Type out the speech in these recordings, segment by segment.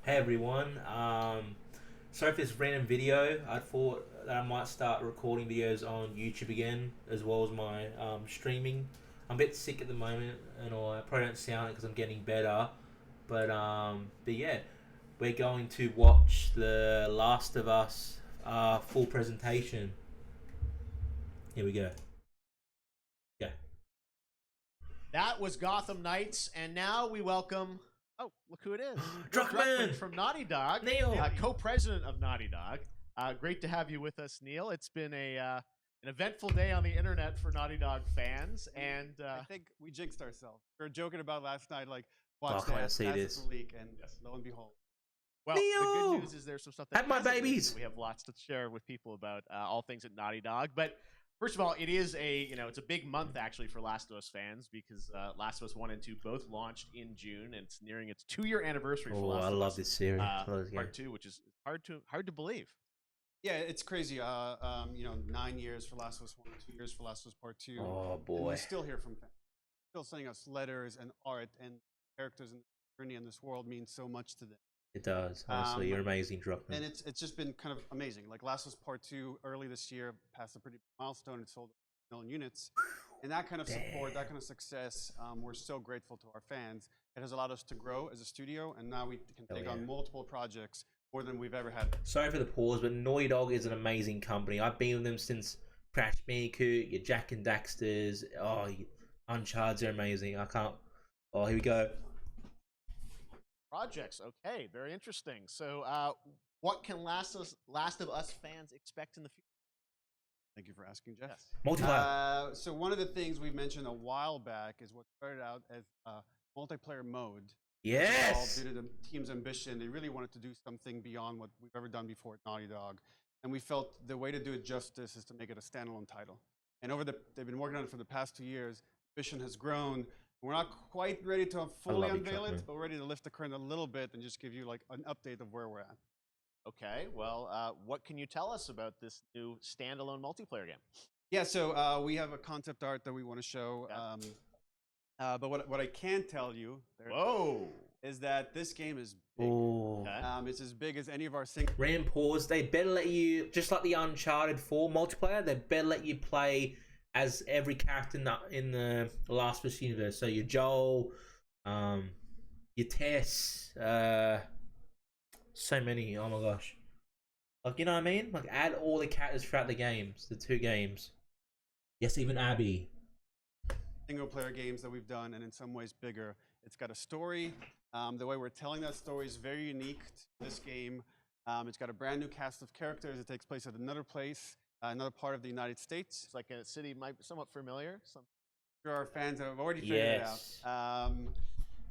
Hey everyone, sorry for this random video. I thought that I might start recording videos on YouTube again, as well as my streaming. I'm a bit sick at the moment, and I probably don't sound it because I'm getting better. But yeah, we're going to watch the Last of Us full presentation. Here we go. Yeah. That was Gotham Knights, and now we welcome. Oh, look who it is! Druckmann from Naughty Dog, Neil, co-president of Naughty Dog. Great to have you with us, Neil. It's been an eventful day on the internet for Naughty Dog fans, and I think we jinxed ourselves. We were joking about last night, like Oh, watch can I that, see that's this? the leak, and lo and behold. well, Neil! the good news is there's some stuff that Have my hasn't leaked, babies! and we have lots to share with people about all things at Naughty Dog. But first of all, it is it's a big month actually for Last of Us fans because Last of Us 1 and 2 both launched in June, and it's nearing its 2-year anniversary for Oh, Last I of love Us. this series. I love this game. Part 2, which is hard to believe. Yeah, it's crazy. 9 years for Last of Us 1, 2 years for Last of Us Part 2. Oh And boy. we still hear from fans. Still sending us letters and art, and characters in the journey in this world mean so much to them. It does. Honestly, you're amazing, Druckmann. And it's just been kind of amazing. Like Last of Us Part 2 early this year passed a pretty big milestone. It sold 1 million units. And that kind of support, that kind of success, we're so grateful to our fans. It has allowed us to grow as a studio, and now we can take on multiple projects, more than we've ever had. Sorry for the pause, but Naughty Dog is an amazing company. I've been with them since Crash Bandicoot, your Jack and Daxters. Oh, Uncharted are amazing. I can't. Oh, here we go. Projects, okay, very interesting. So, what can Last of Us fans expect in the future? Thank you for asking, Jeff. Yes. Multiplayer. So one of the things we've mentioned a while back is what started out as multiplayer mode. Yes. Due to the team's ambition, they really wanted to do something beyond what we've ever done before at Naughty Dog. And we felt the way to do it justice is to make it a standalone title. And they've been working on it for the past 2 years. Ambition has grown. We're not quite ready to fully unveil it, but we're ready to lift the curtain a little bit and just give you like an update of where we're at. Okay, well, what can you tell us about this new standalone multiplayer game? Yeah, so we have a concept art that we want to show. Yeah. But what I can tell you is that this game is big. Okay. It's as big as any of our single. Random pause. They better let you, just like the Uncharted 4 multiplayer, they better let you play as every character in the Last of Us universe. So your Joel, your Tess, so many. Oh my gosh. Like, you know what I mean? Like, add all the characters throughout the games, the 2 games. Yes, even Abby. Single player games that we've done, and in some ways bigger. It's got a story. The way we're telling that story is very unique to this game. It's got a brand new cast of characters. It takes place at another place, another part of the United States. It's like a city might be somewhat familiar. Sure, our fans have already figured it out.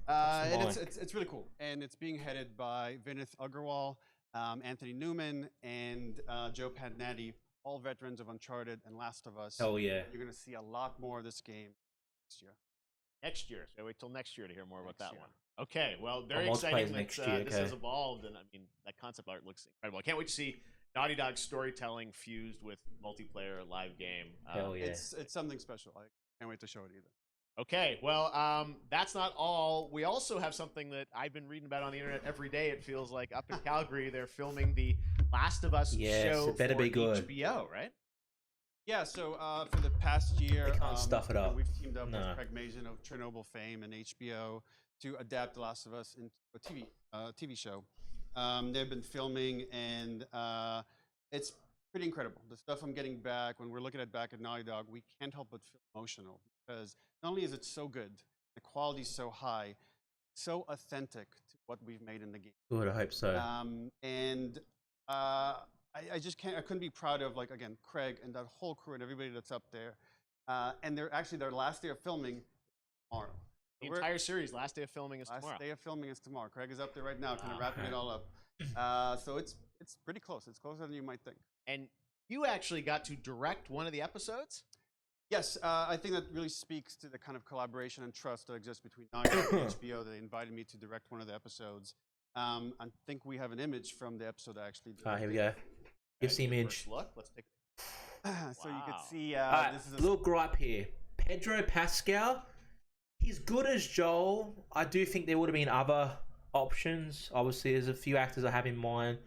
And it's really cool. And it's being headed by Vinith Agarwal, Anthony Newman, and Joe Pantnati, all veterans of Uncharted and Last of Us. Oh yeah. You're going to see a lot more of this game next year. Next year. So wait till next year to hear more about that one. Okay, well, very multiplayer exciting that next year, this has evolved, and I mean, that concept art looks incredible. I can't wait to see Naughty Dog's storytelling fused with multiplayer live game. Hell yeah. It's something special. I can't wait to show it either. Okay, well, that's not all. We also have something that I've been reading about on the internet every day. It feels like up in Calgary, they're filming the Last of Us show it better for be good. HBO, right? Yeah, so for the past year, They can't stuff it up. we've teamed up No. with Craig Mazin of Chernobyl fame and HBO to adapt The Last of Us into a TV show. They've been filming, and it's pretty incredible. The stuff I'm getting back, when we're looking at back at Naughty Dog, we can't help but feel emotional because not only is it so good, the quality's so high, so authentic to what we've made in the game. Good, I hope so. I just can't. I couldn't be proud of, like, again, Craig and that whole crew and everybody that's up there. And they're actually their last day of filming tomorrow. The entire series, last day of filming is tomorrow. Last day of filming is tomorrow. Craig is up there right now, kind of wrapping it all up. So it's pretty close. It's closer than you might think. And you actually got to direct one of the episodes? Yes, I think that really speaks to the kind of collaboration and trust that exists between Naughty Dog and HBO. They invited me to direct one of the episodes. I think we have an image from the episode I actually did. Here we go. Give us the image. First look. Let's take. So you can see this is a little gripe here. Pedro Pascal, he's good as Joel. I do think there would have been other options. Obviously, there's a few actors I have in mind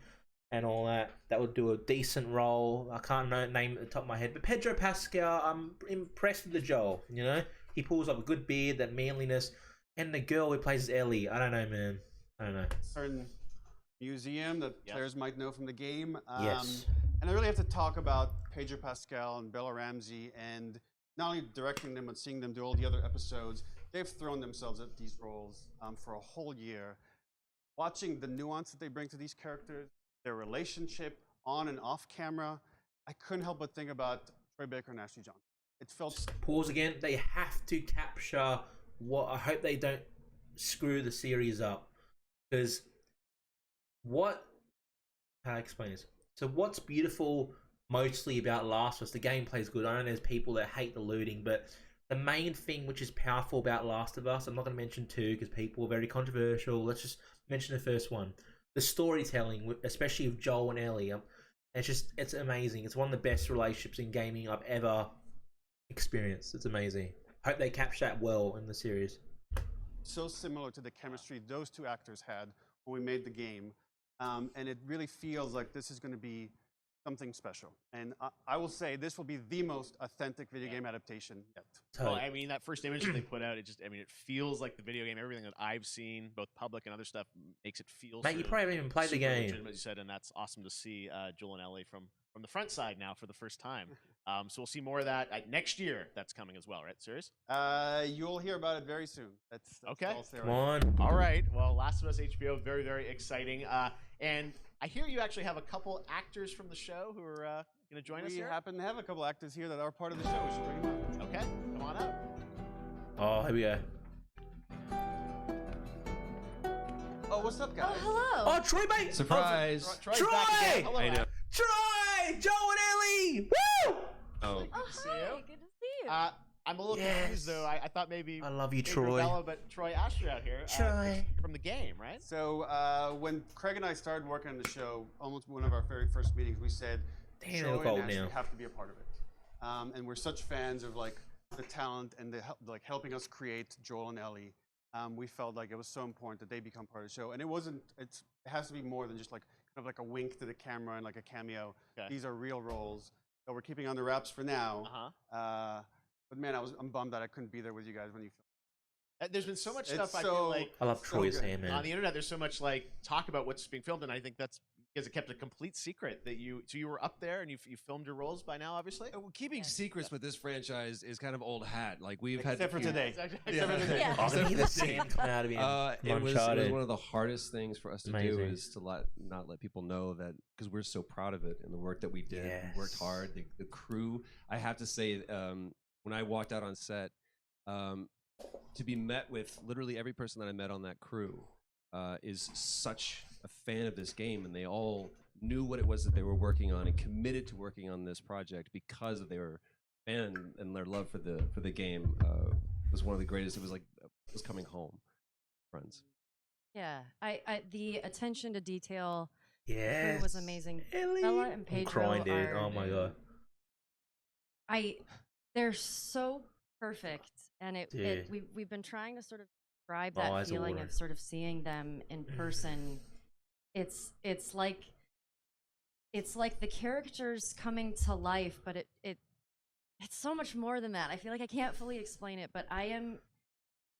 and all that would do a decent role. I can't name at the top of my head, but Pedro Pascal, I'm impressed with the Joel. You know, he pulls up a good beard, that manliness, and the girl who plays Ellie. I don't know, man. I don't know. Certain museum that players might know from the game. Yes. And I really have to talk about Pedro Pascal and Bella Ramsey, and not only directing them, but seeing them do all the other episodes. They've thrown themselves at these roles for a whole year. Watching the nuance that they bring to these characters, their relationship on and off camera, I couldn't help but think about Troy Baker and Ashley Johnson. It felt... Pause again. They have to capture what... I hope they don't screw the series up. Because what... How do I explain this? So what's beautiful mostly about Last of Us, the gameplay's good. I know there's people that hate the looting, but the main thing which is powerful about Last of Us, I'm not going to mention 2 because people are very controversial. Let's just mention the first one. The storytelling, especially of Joel and Ellie, it's amazing. It's one of the best relationships in gaming I've ever experienced. It's amazing. Hope they capture that well in the series. So similar to the chemistry those two actors had when we made the game. And it really feels like this is going to be something special. And I will say this will be the most authentic video game adaptation yet. Well, I mean, that first image that they put out, it feels like the video game. Everything that I've seen, both public and other stuff, makes it feel. Mate, you probably haven't even played the game. As you said, and that's awesome to see Joel and Ellie from the front side now for the first time. So we'll see more of that next year. That's coming as well, right? Serious? You'll hear about it very soon. That's okay. All Come on. All right. Well, Last of Us HBO, very, very exciting. And I hear you actually have a couple actors from the show who are going to join us here. We happen to have a couple actors here that are part of the show. We should bring them up. Okay, come on up. Oh, here we go. Oh, what's up, guys? Oh, hello. Oh, Troy, mate. Surprise. Troy's back again. Hello, I know. Troy! Joel and Ellie! Woo! Oh. Good to see Hi, you. good to see you. I'm a little confused though. I thought maybe I love you, Pedro Troy. Bella, but Troy Asher out here. Troy. From the game, right? So when Craig and I started working on the show, almost one of our very first meetings, we said, Damn, Troy look old and Ashley now. have to be a part of it. And we're such fans of like the talent and the helping us create Joel and Ellie. We felt like it was so important that they become part of the show. And it has to be more than just like kind of like a wink to the camera and like a cameo. Okay. These are real roles that we're keeping on the wraps for now. But man, I'm bummed that I couldn't be there with you guys when you filmed. There's been so much It's stuff. I so- feel like I love Troy's good. hair, man. on the internet, there's so much like talk about what's being filmed, and I think that's because it kept a complete secret that you. So you were up there and you filmed your roles by now, obviously. Well, keeping secrets with this franchise is kind of old hat. Like we've had Except for today. Exactly. Except for today. Yeah. Oh, I need the sand coming out of him. it was Uncharted. one of the hardest things for us to Amazing. do is to not let people know that, because we're so proud of it and the work that we did. Yes. We worked hard. The crew. I have to say, when I walked out on set, to be met with literally every person that I met on that crew is such a fan of this game, and they all knew what it was that they were working on and committed to working on this project because of their fan and their love for the game. Was one of the greatest. It was coming home, friends. Yeah, I the attention to detail Yes. was amazing. Ellie. Bella and I'm Pedro crying, dude. are- Oh my god. They're so perfect, and Dude. we've been trying to sort of describe My that eyes are feeling watering. of sort of seeing them in person. It's like the characters coming to life, but it's so much more than that. I feel like I can't fully explain it, but I am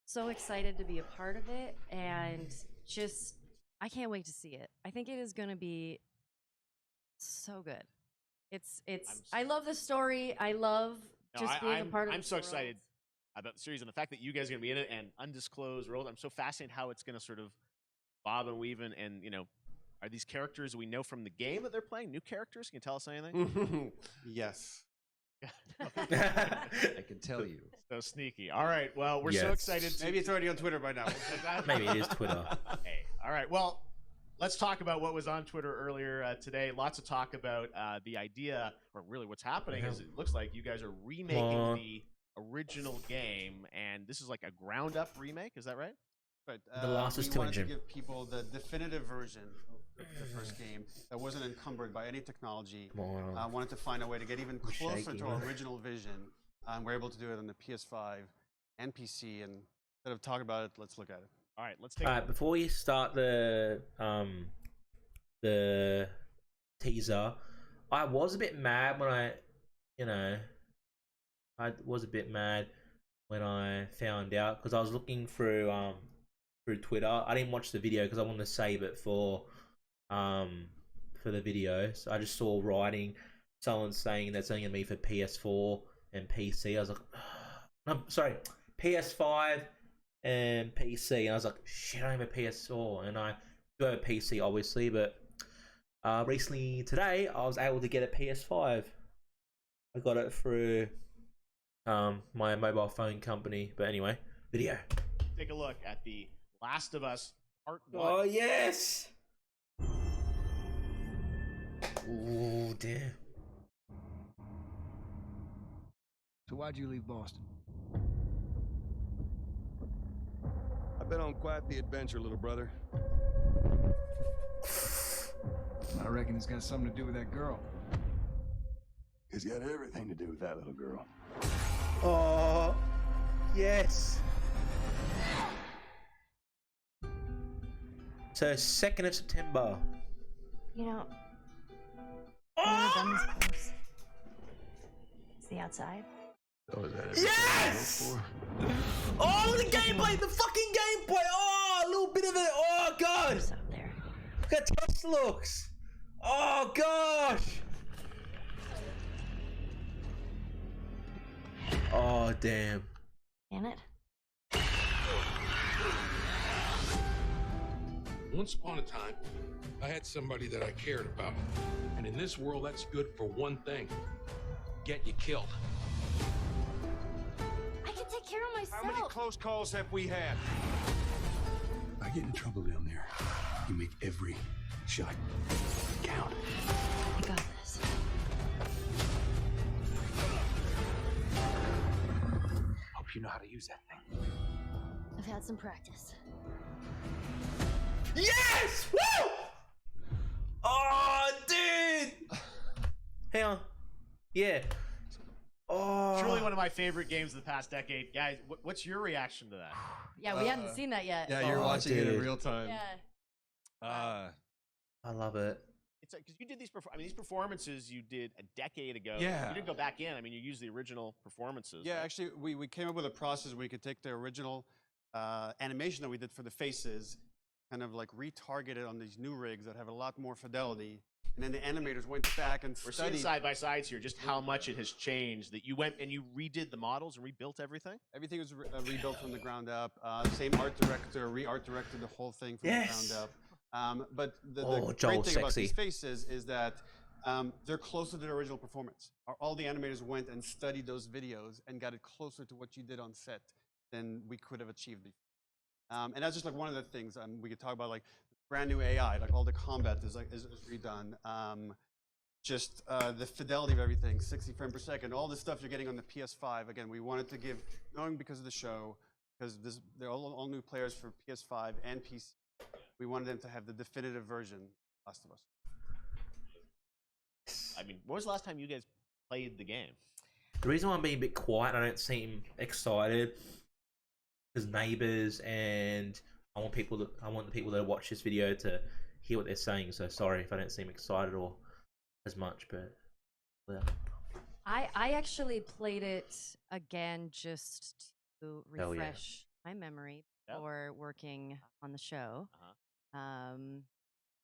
so excited to be a part of it, and just I can't wait to see it. I think it is going to be so good. I love the story. I love just being a part of. I'm this so world. excited about the series and the fact that you guys are going to be in it and undisclosed roles. I'm so fascinated how it's going to sort of bob and weave and are these characters we know from the game that they're playing new characters? Can you tell us anything? Yes. I can tell you. So sneaky. All right. Well, we're so Yes. excited. Maybe it's already on Twitter by now. Maybe it is Twitter. Hey. All right. Well, let's talk about what was on Twitter earlier today. Lots of talk about the idea, or really what's happening is it looks like you guys are remaking the original game, and this is like a ground-up remake. Is that right? But The Last of Us we 2 wanted to engine. give people the definitive version of the first game that wasn't encumbered by any technology. Come on. I wanted to find a way to get even closer shaky, to our man. original vision. We're able to do it on the PS5 and PC. And instead of talking about it, let's look at it. All right, let's take. All right, before you start the teaser, I was a bit mad when I was a bit mad when I found out because I was looking through Twitter. I didn't watch the video because I wanted to save it for the video. So I just saw writing, someone saying that's only gonna be for PS4 and PC. I was like, I'm sorry, PS5 and PC, and I was like, shit, I have a PS4, and I do have a PC, obviously, but recently today I was able to get a PS5. I got it through my mobile phone company, but anyway, video. Take a look at the Last of Us Part 1. Oh yes! Ooh, damn. So why'd you leave Boston? I've been on quite the adventure, little brother. I reckon it's got something to do with that girl. It's got everything to do with that little girl. Oh, yes. So 2nd of September. You know, I've never done this close. It's the outside. Oh, is that everything Yes! you look Oh, the gameplay, the fucking gameplay. Oh, a little bit of it. Oh god. It's out there. Look how tough it looks. Oh gosh. Oh damn. Damn it. Once upon a time, I had somebody that I cared about. And in this world, that's good for one thing. Get you killed. I can take care of myself. How many close calls have we had? I get in trouble down there. You make every shot count. I got this. Hope you know how to use that thing. I've had some practice. Yes! Woo! Oh, dude! Hang on. Yeah. Oh. Truly one of my favorite games of the past decade. Guys, what's your reaction to that? Yeah, we hadn't seen that yet. Yeah, you're Oh, watching it in dude. real time. Yeah. I love it. It's because you did these. These performances you did a decade ago. Yeah. You didn't go back in. I mean, you used the original performances. Yeah, right? actually, we came up with a process where we could take the original animation that we did for the faces, kind of like retarget it on these new rigs that have a lot more fidelity. And then the animators went back and We're seeing studied. side by sides here, just how much it has changed. That you went and you redid the models and rebuilt everything. Everything was rebuilt from the ground up. Same art director, re-art directed the whole thing from Yes. the ground up. But the Oh, great Joel, thing about sexy. these faces is that they're closer to the original performance. All the animators went and studied those videos and got it closer to what you did on set than we could have achieved before. And that's just like one of the things we could talk about, like brand new AI, like all the combat is redone. Just the fidelity of everything, 60 frames per second, all the stuff you're getting on the PS5. Again, we wanted to give, knowing because of the show, because they're all new players for PS5 and PC, we wanted them to have the definitive version of Last of Us. I mean, when was the last time you guys played the game? The reason why I'm being a bit quiet, I don't seem excited, because neighbors and I want the people that watch this video to hear what they're saying. So sorry if I don't seem excited or as much, but yeah. I actually played it again just to Hell yeah. refresh my memory Yep. before working on the show.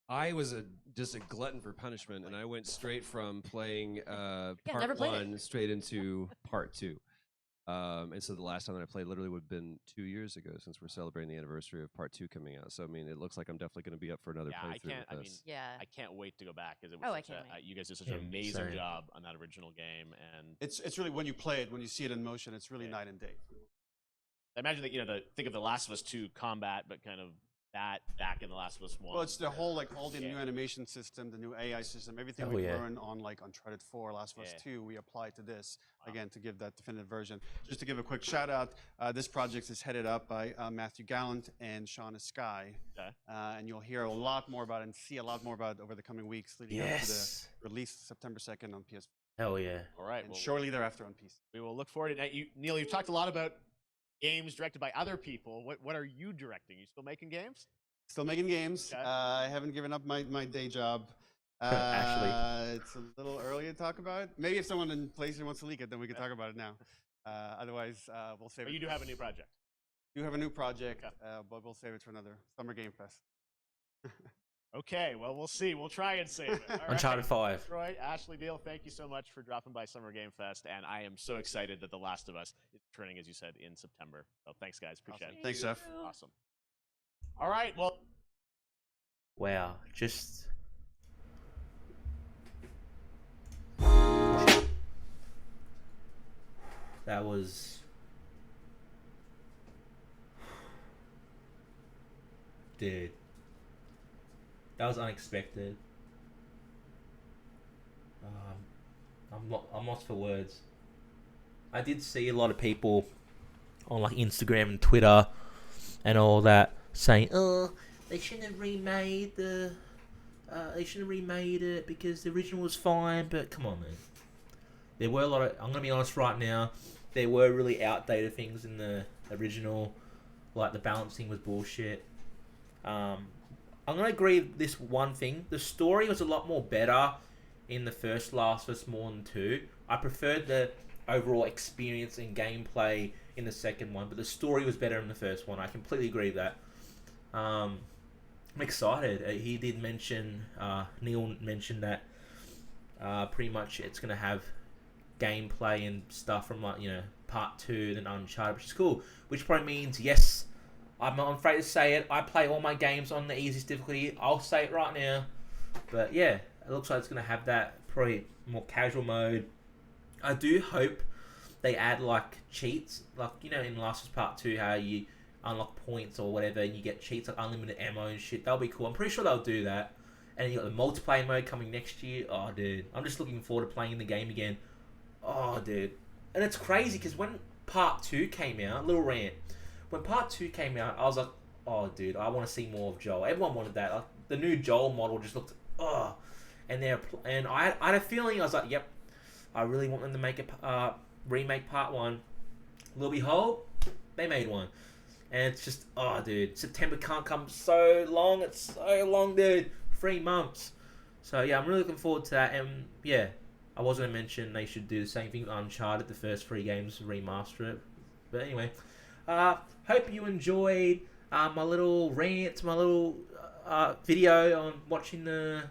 I was just a glutton for punishment, and I went straight from playing never part played it. 1 straight into part 2. And so the last time that I played literally would have been 2 years ago, since we're celebrating the anniversary of part 2 coming out. So I mean, it looks like I'm definitely going to be up for another Yeah, I playthrough can't. I with mean, this. Yeah. I can't wait to go back because it Oh, was I such can't a, wait. you guys did such an Yeah, amazing same. job on that original game, and It's really, when you play it, when you see it in motion, it's really Yeah. night and day. I imagine that think of the Last of Us 2 combat, but kind of that back in the Last of Us 1. Well, it's the whole, like, all the Yeah. new animation system, the new AI system, everything Oh, we yeah. learned on, like, Uncharted 4, Last of Us Yeah. 2, we apply to this, Wow. again, to give that definitive version. Just to give a quick shout out, this project is headed up by Matthew Gallant and Shauna Sky. Okay. And you'll hear a lot more about it and see a lot more about it over the coming weeks leading up to Yes. the release September 2nd on PS4 Hell yeah. All right. and Well, shortly thereafter on PC. we will look forward to it. Neil, you've talked a lot about games directed by other people. What are you directing? You still making games? Still making games. Okay. I haven't given up my day job. Ashley. It's a little early to talk about it. Maybe if someone in PlayStation wants to leak it, then we can talk about it now. Otherwise, we'll save But it. you do have a new project. You have a new project, Okay. but we'll save it for another Summer Game Fest. Okay, well, we'll see. We'll try and save it. All right. Uncharted 5. Troy, Ashley, Dale, thank you so much for dropping by Summer Game Fest, and I am so excited that The Last of Us is returning, as you said, in September. So thanks, guys. Appreciate Awesome. it. Thanks, Jeff. Awesome. All right, well, Wow, just that was dude. That was unexpected. I'm lost for words. I did see a lot of people on like Instagram and Twitter and all that saying, "Oh, they shouldn't have remade the, they shouldn't have remade it because the original was fine." But come on, man. There were a lot of. I'm gonna be honest right now. There were really outdated things in the original, like the balancing was bullshit. I'm gonna agree with this one thing. The story was a lot more better in the first Last of Us more than 2. I preferred the overall experience and gameplay in the second one, but the story was better in the first one. I completely agree with that. I'm excited. He did mention, Neil mentioned that pretty much it's going to have gameplay and stuff from like, part 2 than Uncharted, which is cool. Which probably means, yes, I'm not afraid to say it, I play all my games on the easiest difficulty. I'll say it right now. But yeah, it looks like it's going to have that probably more casual mode. I do hope they add like cheats, like in Last of Us Part 2 how you unlock points or whatever and you get cheats like unlimited ammo and shit. That'll be cool. I'm pretty sure they'll do that. And you got the multiplayer mode coming next year. Oh dude, I'm just looking forward to playing the game again. Oh dude. And it's crazy because when Part 2 came out, little rant, when Part 2 came out, I was like, oh dude, I want to see more of Joel. Everyone wanted that. Like the new Joel model just looked and I had a feeling. I was like, yep, I really want them to make a remake Part 1. Lo and behold, they made one. And it's just, oh dude, September can't come so long. It's so long, dude. 3 months. So yeah, I'm really looking forward to that. And yeah, I was going to mention they should do the same thing with Uncharted, the first 3 games, remaster it. But anyway, hope you enjoyed my little rant, my little video on watching the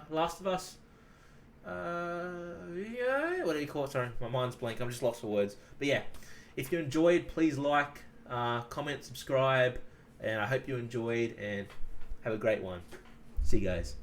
Last of Us. Yeah, what do you call it? Sorry, my mind's blank. I'm just lost for words. But yeah, if you enjoyed, please like, comment, subscribe, and I hope you enjoyed and have a great one. See you guys.